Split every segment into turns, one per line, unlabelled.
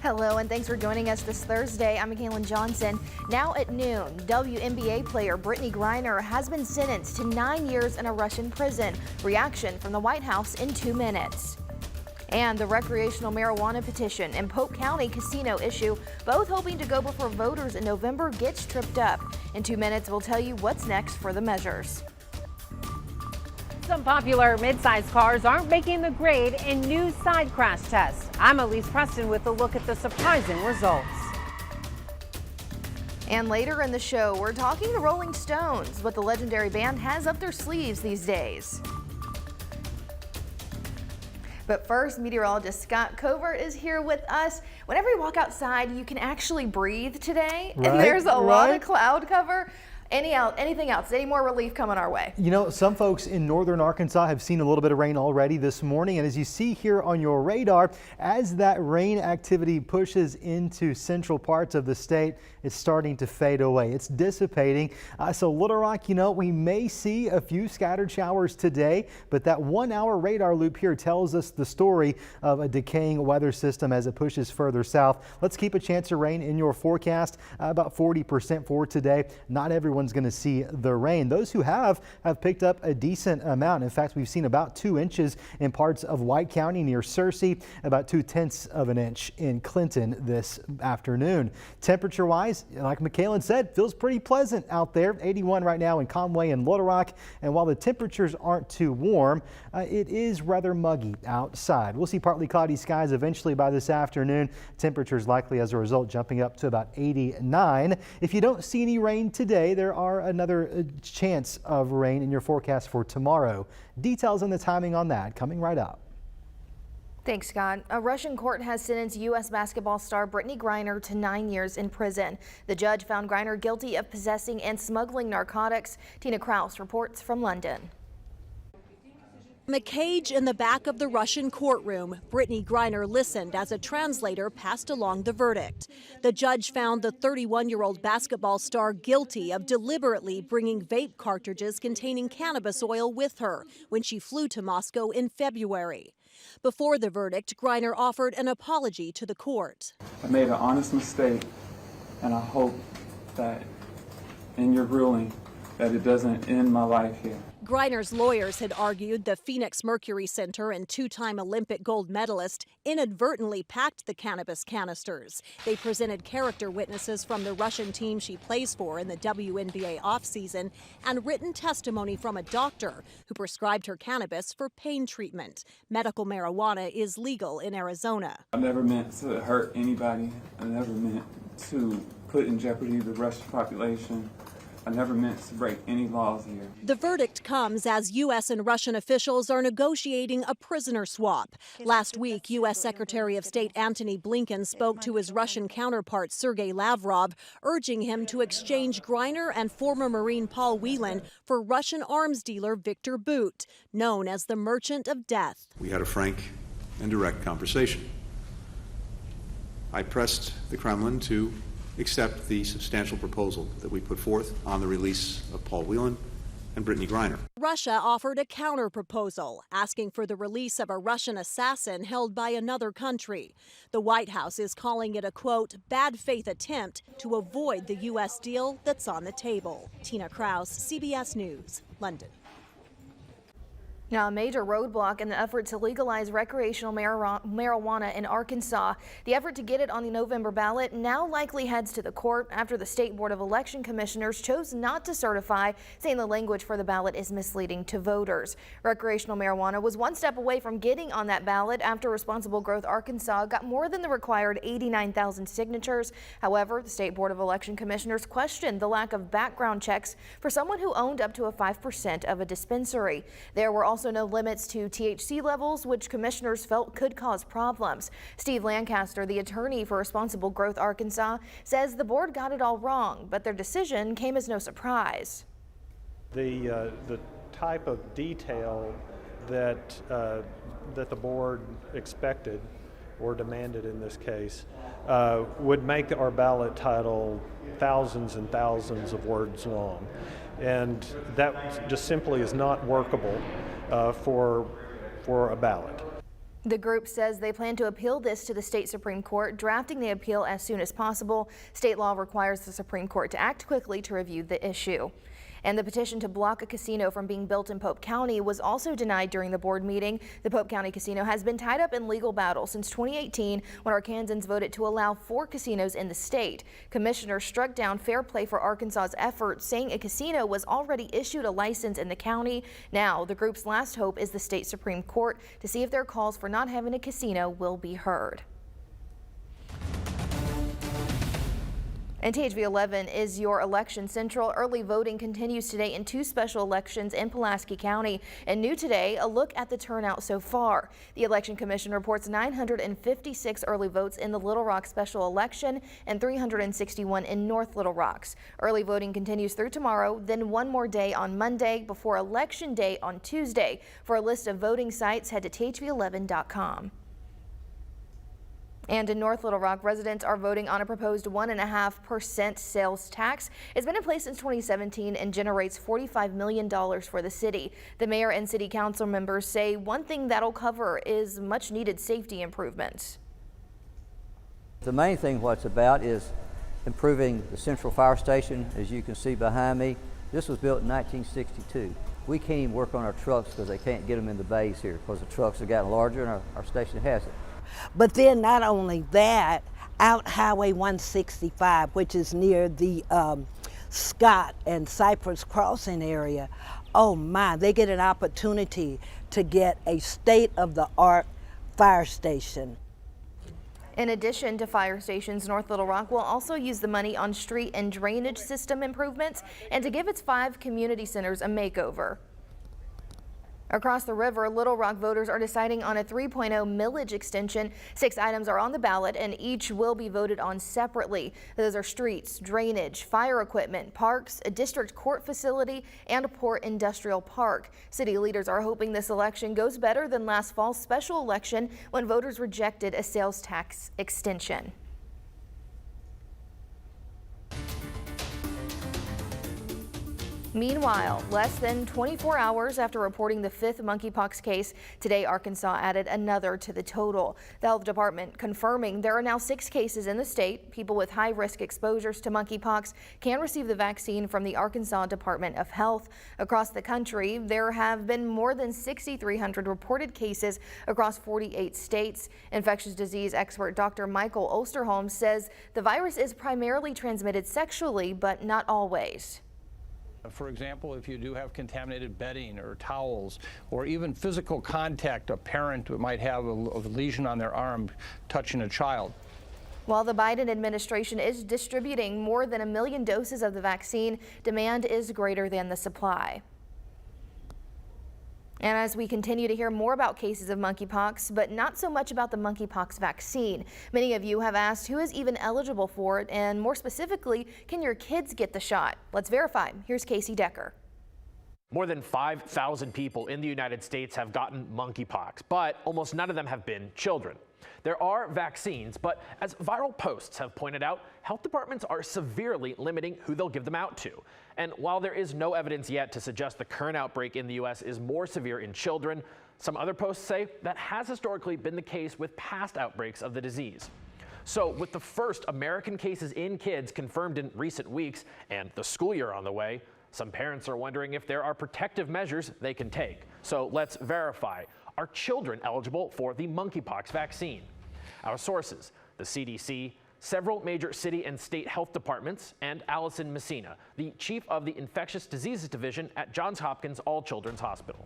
Hello and thanks for joining us this Thursday. I'm Mackailyn Johnson. Now at noon, WNBA player Brittney Griner has been sentenced to 9 years in a Russian prison. Reaction from the White House in 2 minutes. And the recreational marijuana petition and Polk County casino issue, both hoping to go before voters in November, gets tripped up. In 2 minutes, we'll tell you what's next for the measures.
Some popular midsize cars aren't making the grade in new side crash tests. I'm Elise Preston with a look at the surprising results.
And later in the show, we're talking the Rolling Stones, what the legendary band has up their sleeves these days. But first, meteorologist Scott Covert is here with us. Whenever you walk outside, you can actually breathe today, and there's a lot of cloud cover. Anything else? Any more relief coming our way?
You know, some folks in northern Arkansas have seen a little bit of rain already this morning. And as you see here on your radar, as that rain activity pushes into central parts of the state, it's starting to fade away. It's dissipating. So Little Rock, you know, we may see a few scattered showers today, but that 1 hour radar loop here tells us the story of a decaying weather system as it pushes further south. Let's keep a chance of rain in your forecast, about 40% for today. Not everyone's going to see the rain. Those who have picked up a decent amount. In fact, we've seen about 2 inches in parts of White County near Searcy, about 2/10 of an inch in Clinton this afternoon. Temperature wise, like Mackailyn said, feels pretty pleasant out there. 81 right now in Conway and Little Rock. And while the temperatures aren't too warm, it is rather muggy outside. We'll see partly cloudy skies eventually by this afternoon. Temperatures likely as a result jumping up to about 89. If you don't see any rain today, there are another chance of rain in your forecast for tomorrow. Details on the timing on that coming right up.
Thanks, Scott. A Russian court has sentenced U.S. basketball star Brittney Griner to 9 years in prison. The judge found Griner guilty of possessing and smuggling narcotics. Tina Kraus reports from London.
In the cage in the back of the Russian courtroom, Brittney Griner listened as a translator passed along the verdict. The judge found the 31-year-old basketball star guilty of deliberately bringing vape cartridges containing cannabis oil with her when she flew to Moscow in February. Before the verdict, Griner offered an apology to the court.
I made an honest mistake, and I hope that in your ruling that it doesn't end my life here.
Griner's lawyers had argued the Phoenix Mercury Center and 2-time Olympic gold medalist inadvertently packed the cannabis canisters. They presented character witnesses from the Russian team she plays for in the WNBA offseason and written testimony from a doctor who prescribed her cannabis for pain treatment. Medical marijuana is legal in Arizona.
I never meant to hurt anybody. I never meant to put in jeopardy the Russian population. I never meant to break any laws here.
The verdict comes as U.S. and Russian officials are negotiating a prisoner swap. Last week, U.S. Secretary of State Antony Blinken spoke to his Russian counterpart Sergei Lavrov, urging him to exchange Griner and former Marine Paul Whelan for Russian arms dealer Victor Bout, known as the Merchant of Death.
We had a frank and direct conversation. I pressed the Kremlin to accept the substantial proposal that we put forth on the release of Paul Whelan and Brittney Griner.
Russia offered a counter-proposal, asking for the release of a Russian assassin held by another country. The White House is calling it a, quote, bad faith attempt to avoid the U.S. deal that's on the table. Tina Kraus, CBS News, London.
Now, a major roadblock in the effort to legalize recreational marijuana in Arkansas. The effort to get it on the November ballot now likely heads to the court after the State Board of Election Commissioners chose not to certify, saying the language for the ballot is misleading to voters. Recreational marijuana was one step away from getting on that ballot after Responsible Growth Arkansas got more than the required 89,000 signatures. However, the State Board of Election Commissioners questioned the lack of background checks for someone who owned up to a 5% of a dispensary. There were also no limits to THC levels, which commissioners felt could cause problems. Steve Lancaster, the attorney for Responsible Growth Arkansas, says the board got it all wrong, but their decision came as no surprise.
The type of detail that the board expected or demanded in this case would make our ballot title thousands and thousands of words long. And that just simply is not workable for a ballot.
The group says they plan to appeal this to the state Supreme Court, drafting the appeal as soon as possible. State law requires the Supreme Court to act quickly to review the issue. And the petition to block a casino from being built in Pope County was also denied during the board meeting. The Pope County Casino has been tied up in legal battle since 2018 when Arkansans voted to allow 4 casinos in the state. Commissioners struck down Fair Play for Arkansas's effort, saying a casino was already issued a license in the county. Now, the group's last hope is the state Supreme Court to see if their calls for not having a casino will be heard. And THV 11 is your election central. Early voting continues today in 2 special elections in Pulaski County. And new today, a look at the turnout so far. The Election Commission reports 956 early votes in the Little Rock special election and 361 in North Little Rocks. Early voting continues through tomorrow, then one more day on Monday before Election Day on Tuesday. For a list of voting sites, head to thv11.com. And in North Little Rock, residents are voting on a proposed 1.5% sales tax. It's been in place since 2017 and generates $45 million for the city. The mayor and city council members say one thing that'll cover is much needed safety improvements.
The main thing what it's about is improving the central fire station, as you can see behind me. This was built in 1962. We can't even work on our trucks because they can't get them in the bays here because the trucks have gotten larger and our station has it.
But then not only that, out Highway 165, which is near the Scott and Cypress Crossing area, oh my, they get an opportunity to get a state-of-the-art fire station.
In addition to fire stations, North Little Rock will also use the money on street and drainage system improvements and to give its 5 community centers a makeover. Across the river, Little Rock voters are deciding on a 3.0 millage extension. 6 items are on the ballot and each will be voted on separately. Those are streets, drainage, fire equipment, parks, a district court facility, and a port industrial park. City leaders are hoping this election goes better than last fall's special election when voters rejected a sales tax extension. Meanwhile, less than 24 hours after reporting the 5th monkeypox case, today Arkansas added another to the total. The health department confirming there are now 6 cases in the state. People with high-risk exposures to monkeypox can receive the vaccine from the Arkansas Department of Health. Across the country, there have been more than 6,300 reported cases across 48 states. Infectious disease expert Dr. Michael Osterholm says the virus is primarily transmitted sexually, but not always.
For example, if you do have contaminated bedding or towels or even physical contact, a parent might have a lesion on their arm touching a child.
While the Biden administration is distributing more than 1 million doses of the vaccine, demand is greater than the supply. And as we continue to hear more about cases of monkeypox, but not so much about the monkeypox vaccine. Many of you have asked who is even eligible for it, and more specifically, can your kids get the shot? Let's verify. Here's Casey Decker.
More than 5,000 people in the United States have gotten monkeypox, but almost none of them have been children. There are vaccines, but as viral posts have pointed out, health departments are severely limiting who they'll give them out to. And while there is no evidence yet to suggest the current outbreak in the U.S. is more severe in children, some other posts say that has historically been the case with past outbreaks of the disease. So with the first American cases in kids confirmed in recent weeks and the school year on the way, some parents are wondering if there are protective measures they can take. So let's verify. Are children eligible for the monkeypox vaccine? Our sources, the CDC, several major city and state health departments, and Allison Messina, the chief of the Infectious Diseases Division at Johns Hopkins All Children's Hospital.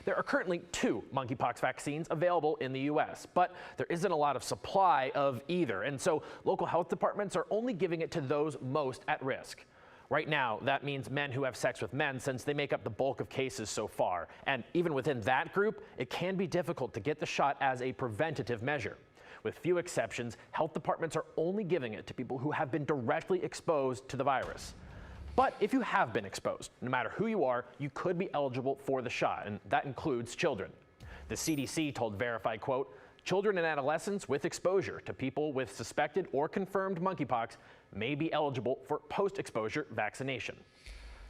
There are currently 2 monkeypox vaccines available in the U.S., but there isn't a lot of supply of either, and so local health departments are only giving it to those most at risk. Right now, that means men who have sex with men, since they make up the bulk of cases so far. And even within that group, it can be difficult to get the shot as a preventative measure. With few exceptions, health departments are only giving it to people who have been directly exposed to the virus. But if you have been exposed, no matter who you are, you could be eligible for the shot, and that includes children. The CDC told Verify, quote, "Children and adolescents with exposure to people with suspected or confirmed monkeypox may be eligible for post-exposure vaccination."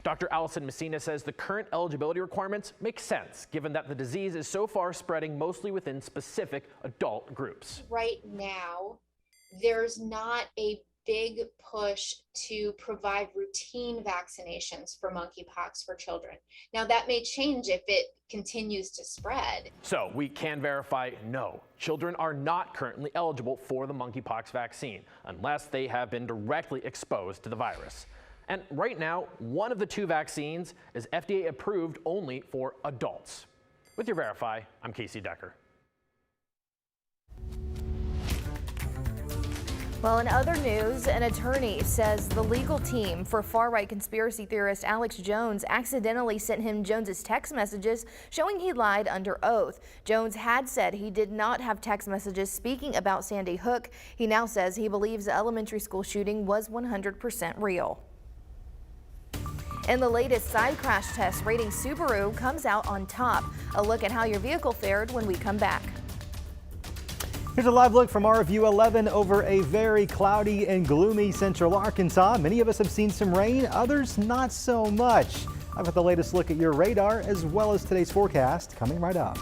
Dr. Allison Messina says the current eligibility requirements make sense, given that the disease is so far spreading mostly within specific adult groups.
Right now, there's not a big push to provide routine vaccinations for monkeypox for children. Now, that may change if it continues to spread.
So we can verify no, children are not currently eligible for the monkeypox vaccine unless they have been directly exposed to the virus. And right now, one of the 2 vaccines is FDA approved only for adults. With your Verify, I'm Casey Decker.
Well, in other news, an attorney says the legal team for far-right conspiracy theorist Alex Jones accidentally sent him Jones's text messages showing he lied under oath. Jones had said he did not have text messages speaking about Sandy Hook. He now says he believes the elementary school shooting was 100% real. In the latest side crash test, rating Subaru comes out on top. A look at how your vehicle fared when we come back.
Here's a live look from our View 11 over a very cloudy and gloomy central Arkansas. Many of us have seen some rain, others not so much. I've got the latest look at your radar as well as today's forecast coming right up.